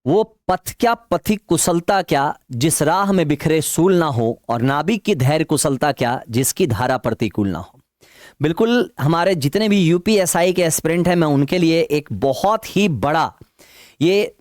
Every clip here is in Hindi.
वो पथ क्या पथिक कुशलता क्या, जिस राह में बिखरे सूल ना हो, और नाविक की धैर्य कुशलता क्या, जिसकी धारा प्रतिकूल ना हो। बिल्कुल हमारे जितने भी यूपीएसआई के एस्पिरेंट हैं, मैं उनके लिए एक बहुत ही बड़ा, ये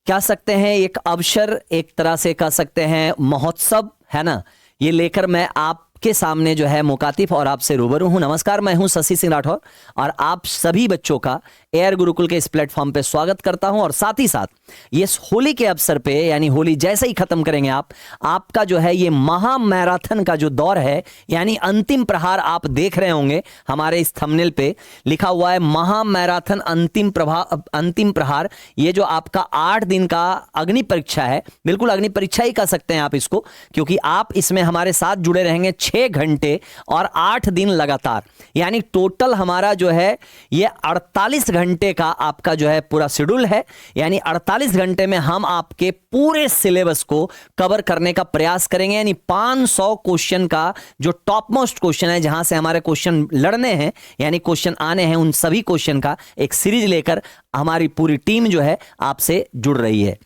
कह सकते हैं एक अवसर, एक तरह से कह सकते हैं महोत्सव है ना, ये लेकर मैं आपके सामने जो है मुकातिब और आपसे रूबरू हूं। नमस्कार, मैं हूं शशि सिंह राठौर और आप सभी बच्चों का एयर गुरुकुल के इस प्लेटफॉर्म पे स्वागत करता हूं। और साथ ही साथ ये होली के अवसर पे, यानी होली जैसे ही खत्म करेंगे आपका जो है ये महा मैराथन का जो दौर है, यानी अंतिम प्रहार आप देख रहे होंगे हमारे इस थंबनेल पे लिखा हुआ है महा मैराथन अंतिम प्रहार। ये जो आपका 8 दिन का अग्नि परीक्षा है, बिल्कुल अग्नि परीक्षा ही कह सकते हैं आप इसको, क्योंकि आप इसमें हमारे साथ जुड़े रहेंगे 6 घंटे और 8 दिन लगातार, यानी टोटल हमारा जो है ये 48 घंटे का आपका जो है पूरा शेड्यूल है। यानी 48 घंटे में हम आपके पूरे सिलेबस को कवर करने का प्रयास करेंगे। यानी 500 क्वेश्चन का जो टॉप मोस्ट क्वेश्चन है, जहां से हमारे क्वेश्चन लड़ने हैं, यानी क्वेश्चन आने हैं, उन सभी क्वेश्चन का एक सीरीज लेकर हमारी पूरी टीम जो है आपसे जुड़ रही है।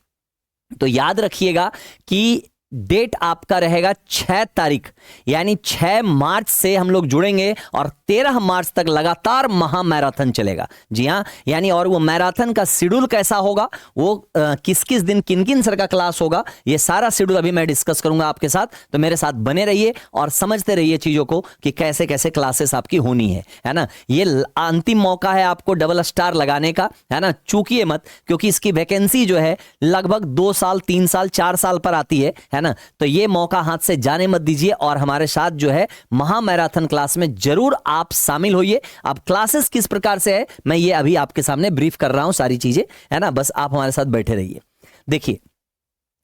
तो याद रखिएगा कि डेट आपका रहेगा 6 तारीख, यानी 6 मार्च से हम लोग जुड़ेंगे और 13 मार्च तक लगातार महा मैराथन चलेगा। जी हाँ, यानी और वो मैराथन का शेड्यूल कैसा होगा, वो किस किस दिन किन किन सर का क्लास होगा, ये सारा शेड्यूल अभी मैं डिस्कस करूंगा आपके साथ। तो मेरे साथ बने रहिए और समझते रहिए चीजों को कि कैसे कैसे क्लासेस आपकी होनी है ना। ये अंतिम मौका है आपको डबल स्टार लगाने का, है ना, चूकिए मत, क्योंकि इसकी वैकेंसी जो है लगभग 2 साल 3 साल 4 साल पर आती है ना। तो ये मौका हाथ से जाने मत दीजिए और हमारे साथ जो है महा मैराथन क्लास में जरूर आप शामिल होइए। अब क्लासेस किस प्रकार से है, मैं ये अभी आपके सामने ब्रीफ कर रहा हूं सारी चीजें, है ना, बस आप हमारे साथ बैठे रहिए। देखिए,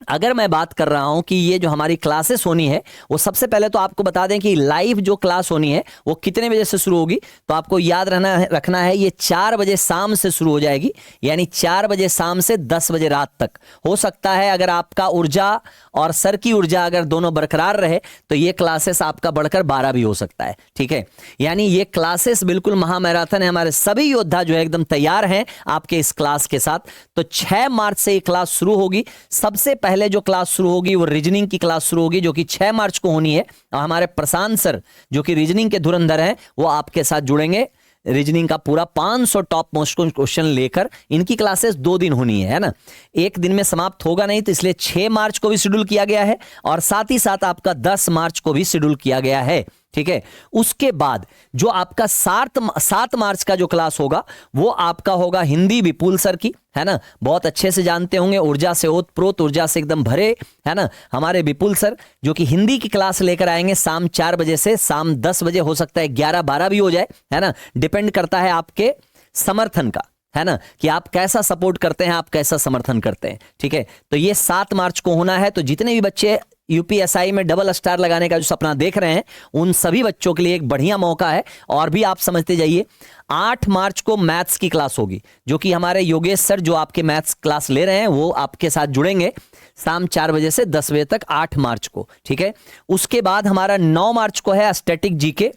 अगर मैं बात कर रहा हूं कि ये जो हमारी क्लासेस होनी है, वो सबसे पहले तो आपको बता दें कि लाइव जो क्लास होनी है वो कितने बजे से शुरू होगी। तो आपको याद रखना है ये 4 बजे शाम से शुरू हो जाएगी, यानी 4 बजे शाम से 10 बजे रात तक। हो सकता है अगर आपका ऊर्जा और सर की ऊर्जा अगर दोनों बरकरार रहे तो ये क्लासेस आपका बढ़कर 12 भी हो सकता है, ठीक है। यानी ये क्लासेस बिल्कुल महा मैराथन है, हमारे सभी योद्धा जो है एकदम तैयार हैं आपके इस क्लास के साथ। तो 6 मार्च से ये क्लास शुरू होगी। सबसे पहले जो क्लास शुरू होगी वो रीजनिंग की क्लास शुरू होगी, जो कि 6 मार्च को होनी है। और हमारे प्रशांत सर जो कि रीजनिंग के धुरंधर हैं, वो आपके साथ जुड़ेंगे रीजनिंग का पूरा 500 टॉप मोस्ट क्वेश्चन लेकर। इनकी क्लासेस 2 दिन होनी है ना, एक दिन में समाप्त होगा नहीं, तो इसलिए 6 मार्च को भी शेड्यूल किया गया है और साथ ही साथ आपका 10 मार्च को भी शेड्यूल किया गया है, ठीक है। उसके बाद जो आपका 7 मार्च का जो क्लास होगा वो आपका होगा हिंदी विपुल सर की, है ना, बहुत अच्छे से जानते होंगे, ऊर्जा से ओतप्रोत, ऊर्जा से एकदम भरे, है ना, हमारे विपुल सर जो कि हिंदी की क्लास लेकर आएंगे शाम 4 बजे से शाम 10 बजे, हो सकता है 11-12 भी हो जाए, है ना, डिपेंड करता है आपके समर्थन का, है ना, कि आप कैसा सपोर्ट करते हैं, आप कैसा समर्थन करते हैं, ठीक है। तो ये 7 मार्च को होना है। तो जितने भी बच्चे यूपीएसआई में डबल स्टार लगाने का जो सपना देख रहे हैं, उन सभी बच्चों के लिए एक बढ़िया मौका है। और भी आप समझते जाइए, 8 मार्च को मैथ्स की क्लास होगी, जो कि हमारे योगेश सर जो आपके मैथ्स क्लास ले रहे हैं वो आपके साथ जुड़ेंगे शाम 4 बजे से 10 बजे तक 8 मार्च को, ठीक है। उसके बाद हमारा 9 मार्च को है स्टैटिक जीके,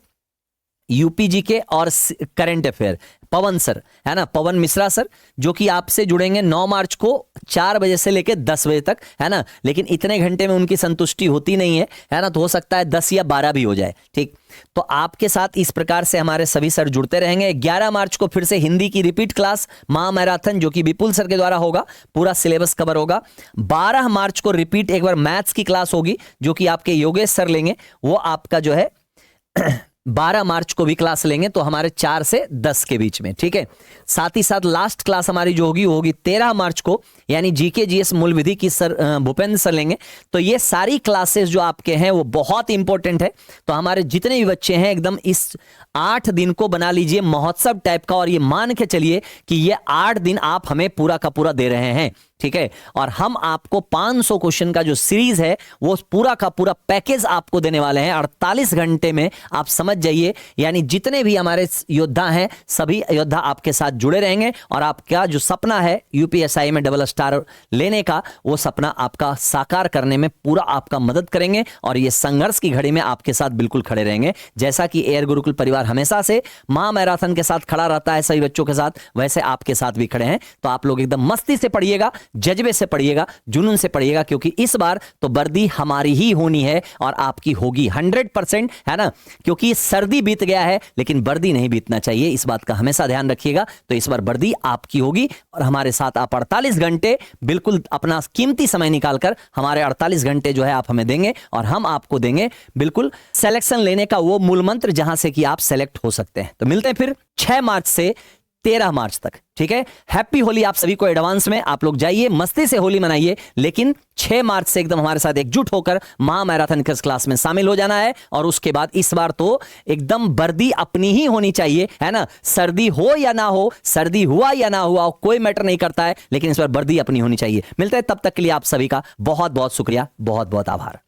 यूपी जीके और करंट अफेयर, पवन सर, है ना, पवन मिश्रा सर, जो कि आपसे जुड़ेंगे 9 मार्च को 4 बजे से लेकर 10 बजे तक, है ना। लेकिन इतने घंटे में उनकी संतुष्टि होती नहीं है ना, तो हो सकता है 10 या 12 भी हो जाए, ठीक। तो आपके साथ इस प्रकार से हमारे सभी सर जुड़ते रहेंगे। 11 मार्च को फिर से हिंदी की रिपीट क्लास महा मैराथन, जो कि विपुल सर के द्वारा होगा, पूरा सिलेबस कवर होगा। 12 मार्च को रिपीट एक बार मैथ्स की क्लास होगी, जो कि आपके योगेश सर लेंगे, वो आपका जो है 12 मार्च को भी क्लास लेंगे, तो हमारे 4 से 10 के बीच में, ठीक है। साथ ही साथ लास्ट क्लास हमारी जो होगी वो होगी 13 मार्च को, यानी जीके जीएस मूल विधि की सर भूपेंद्र सर लेंगे। तो ये सारी क्लासेस जो आपके हैं वो बहुत इंपॉर्टेंट है। तो हमारे जितने भी बच्चे हैं एकदम इस 8 दिन को बना लीजिए महोत्सव टाइप का, और ये मान के चलिए कि ये 8 दिन आप हमें पूरा का पूरा दे रहे हैं, ठीक है। और हम आपको 500 क्वेश्चन का जो सीरीज है वो पूरा का पूरा पैकेज आपको देने वाले हैं 48 घंटे में। आप समझ जाइए, यानी जितने भी हमारे योद्धा हैं सभी योद्धा आपके साथ जुड़े रहेंगे और आपका जो सपना है यूपीएसआई में डबल स्टार लेने का, वो सपना आपका साकार करने में पूरा आपका मदद करेंगे और ये संघर्ष की घड़ी में आपके साथ बिल्कुल खड़े रहेंगे। जैसा कि एयर गुरुकुल परिवार हमेशा से महा मैराथन के साथ खड़ा रहता है सभी बच्चों के साथ, वैसे आपके साथ भी खड़े हैं। तो आप लोग एकदम मस्ती से पढ़िएगा, जज्बे से पढ़िएगा, जुनून से पढ़िएगा, क्योंकि इस बार तो वर्दी हमारी ही होनी है और आपकी होगी 100%, है ना। क्योंकि सर्दी बीत गया है लेकिन वर्दी नहीं बीतना चाहिए, इस बात का हमेशा ध्यान रखिएगा। तो इस बार वर्दी आपकी होगी और हमारे साथ आप 48 घंटे बिल्कुल अपना कीमती समय निकालकर हमारे 48 घंटे जो है आप हमें देंगे और हम आपको देंगे बिल्कुल सिलेक्शन लेने का वो मूल मंत्र जहां से कि आप सेलेक्ट हो सकते हैं। तो मिलते हैं फिर 6 मार्च से 13 मार्च तक, ठीक है। हैप्पी होली आप सभी को एडवांस में। आप लोग जाइए मस्ती से होली मनाइए, लेकिन 6 मार्च से एकदम हमारे साथ एकजुट होकर महा मैराथन क्लास में शामिल हो जाना है। और उसके बाद इस बार तो एकदम वर्दी अपनी ही होनी चाहिए, है ना। सर्दी हो या ना हो, सर्दी हुआ या ना हुआ, कोई मैटर नहीं करता है, लेकिन इस बार वर्दी अपनी होनी चाहिए। मिलते हैं, तब तक के लिए आप सभी का बहुत बहुत शुक्रिया, बहुत बहुत आभार।